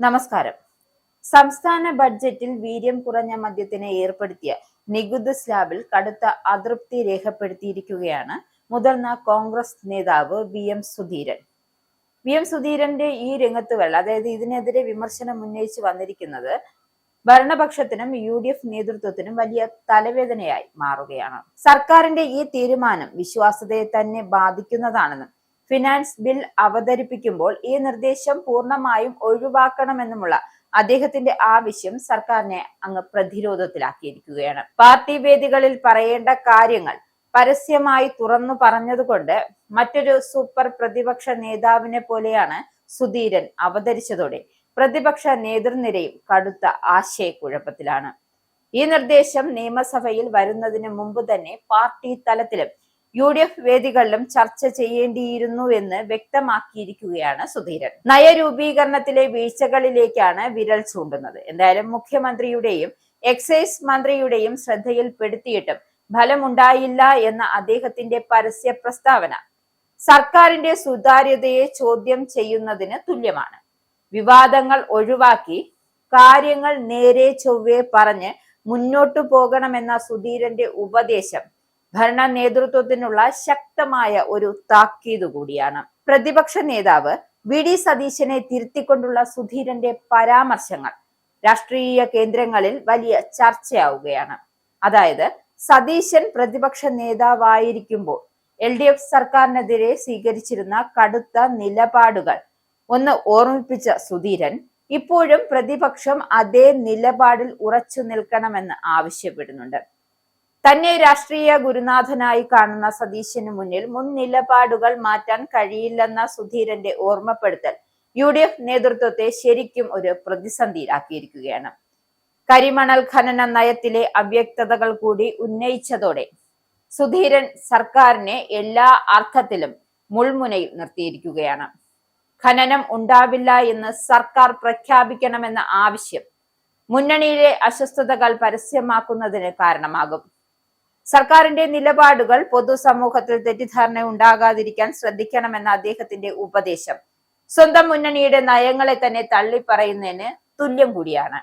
നമസ്കാരം. സംസ്ഥാന ബഡ്ജറ്റിൽ വീര്യം കുറഞ്ഞ മദ്യത്തിന് ഏർപ്പെടുത്തിയ നികുതി സ്ലാബിൽ കടുത്ത അതൃപ്തി രേഖപ്പെടുത്തിയിരിക്കുകയാണ് മുതിർന്ന കോൺഗ്രസ് നേതാവ് സുധീരൻ. സുധീരന്റെ ഈ രംഗത്തുകൾ, അതായത് ഇതിനെതിരെ വിമർശനം ഉന്നയിച്ചു വന്നിരിക്കുന്നത് ഭരണപക്ഷത്തിനും നേതൃത്വത്തിനും വലിയ തലവേദനയായി മാറുകയാണ്. സർക്കാരിന്റെ ഈ തീരുമാനം വിശ്വാസ്യതയെ തന്നെ ബാധിക്കുന്നതാണെന്നും ഫിനാൻസ് ബിൽ അവതരിപ്പിക്കുമ്പോൾ ഈ നിർദ്ദേശം പൂർണ്ണമായും ഒഴിവാക്കണമെന്നുമുള്ള അദ്ദേഹത്തിന്റെ ആവശ്യം സർക്കാരിനെ അങ്ങ് പ്രതിരോധത്തിലാക്കിയിരിക്കുകയാണ്. പാർട്ടി വേദികളിൽ പറയേണ്ട കാര്യങ്ങൾ പരസ്യമായി തുറന്നു പറഞ്ഞതുകൊണ്ട് മറ്റൊരു സൂപ്പർ പ്രതിപക്ഷ നേതാവിനെ പോലെയാണ് സുധീരൻ അവതരിച്ചതോടെ പ്രതിപക്ഷ നേതൃനിരയും കടുത്ത ആശയക്കുഴപ്പത്തിലാണ്. ഈ നിർദ്ദേശം നിയമസഭയിൽ വരുന്നതിന് മുമ്പ് തന്നെ പാർട്ടി തലത്തിലും വേദികളിലും ചർച്ച ചെയ്യേണ്ടിയിരുന്നു എന്ന് വ്യക്തമാക്കിയിരിക്കുകയാണ് സുധീരൻ. നയരൂപീകരണത്തിലെ വീഴ്ചകളിലേക്കാണ് വിരൽ ചൂണ്ടുന്നത്. എന്തായാലും മുഖ്യമന്ത്രിയുടെയും എക്സൈസ് മന്ത്രിയുടെയും ശ്രദ്ധയിൽപ്പെടുത്തിയിട്ടും ഫലമുണ്ടായില്ല എന്ന അദ്ദേഹത്തിന്റെ പരസ്യ പ്രസ്താവന സർക്കാരിന്റെ സുതാര്യതയെ ചോദ്യം ചെയ്യുന്നതിന് തുല്യമാണ്. വിവാദങ്ങൾ ഒഴിവാക്കി കാര്യങ്ങൾ നേരെ ചൊവ്വേ പറഞ്ഞ് മുന്നോട്ടു പോകണമെന്ന സുധീരന്റെ ഉപദേശം ഭരണ നേതൃത്വത്തിനുള്ള ശക്തമായ ഒരു താക്കീത് കൂടിയാണ്. പ്രതിപക്ഷ നേതാവ് സതീശനെ തിരുത്തിക്കൊണ്ടുള്ള സുധീരന്റെ പരാമർശങ്ങൾ രാഷ്ട്രീയ കേന്ദ്രങ്ങളിൽ വലിയ ചർച്ചയാവുകയാണ്. അതായത് സതീശൻ പ്രതിപക്ഷ നേതാവായിരിക്കുമ്പോൾ സർക്കാരിനെതിരെ സ്വീകരിച്ചിരുന്ന കടുത്ത നിലപാടുകൾ ഒന്ന് ഓർമ്മിപ്പിച്ച സുധീരൻ ഇപ്പോഴും പ്രതിപക്ഷം അതേ നിലപാടിൽ ഉറച്ചു നിൽക്കണമെന്ന് ആവശ്യപ്പെടുന്നുണ്ട്. തന്നെ രാഷ്ട്രീയ ഗുരുനാഥനായി കാണുന്ന സതീശന് മുന്നിൽ മുൻ നിലപാടുകൾ മാറ്റാൻ കഴിയില്ലെന്ന സുധീരന്റെ ഓർമ്മപ്പെടുത്തൽ നേതൃത്വത്തെ ശരിക്കും ഒരു പ്രതിസന്ധിയിലാക്കിയിരിക്കുകയാണ്. കരിമണൽ ഖനന നയത്തിലെ അവ്യക്തതകൾ കൂടി ഉന്നയിച്ചതോടെ സുധീരൻ സർക്കാരിനെ എല്ലാ അർത്ഥത്തിലും മുൾമുനയിൽ നിർത്തിയിരിക്കുകയാണ്. ഖനനം ഉണ്ടാവില്ല എന്ന് സർക്കാർ പ്രഖ്യാപിക്കണമെന്ന ആവശ്യം മുന്നണിയിലെ അസ്വസ്ഥതകൾ പരസ്യമാക്കുന്നതിന് കാരണമാകും. സർക്കാരിന്റെ നിലപാടുകൾ പൊതുസമൂഹത്തിൽ തെറ്റിദ്ധാരണ ഉണ്ടാകാതിരിക്കാൻ ശ്രദ്ധിക്കണമെന്ന അദ്ദേഹത്തിന്റെ ഉപദേശം സ്വന്തം മുന്നണിയുടെ നയങ്ങളെ തന്നെ തള്ളിപ്പറയുന്നതിന് തുല്യം കൂടിയാണ്.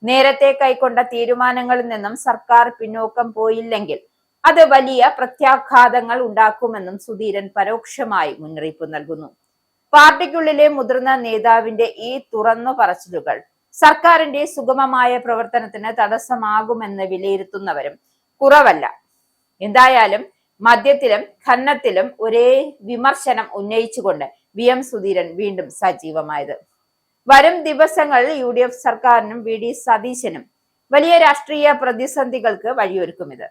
നേരത്തെ കൈക്കൊണ്ട തീരുമാനങ്ങളിൽ നിന്നും സർക്കാർ പിന്നോക്കം പോയില്ലെങ്കിൽ അത് വലിയ പ്രത്യാഘാതങ്ങൾ ഉണ്ടാക്കുമെന്നും സുധീരൻ പരോക്ഷമായി മുന്നറിയിപ്പ് നൽകുന്നു. പാർട്ടിക്കുള്ളിലെ മുതിർന്ന നേതാവിന്റെ ഈ തുറന്നു പറച്ചിലുകൾ സർക്കാരിന്റെ സുഗമമായ പ്രവർത്തനത്തിന് തടസ്സമാകുമെന്ന് വിലയിരുത്തുന്നവരും കുറവല്ല. എന്തായാലും മദ്യത്തിലും ഖനനത്തിലും ഒരേ വിമർശനം ഉന്നയിച്ചുകൊണ്ട് സുധീരൻ വീണ്ടും സജീവമായത്. വരും ദിവസങ്ങളിൽ സർക്കാരിനും സതീശനും വലിയ രാഷ്ട്രീയ പ്രതിസന്ധികൾക്ക് വഴിയൊരുക്കും. ഇത്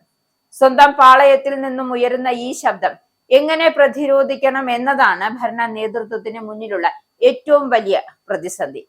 സ്വന്തം പാളയത്തിൽ നിന്നും ഉയരുന്ന ഈ ശബ്ദം എങ്ങനെ പ്രതിരോധിക്കണം എന്നതാണ് ഭരണ നേതൃത്വത്തിന് മുന്നിലുള്ള ഏറ്റവും വലിയ പ്രതിസന്ധി.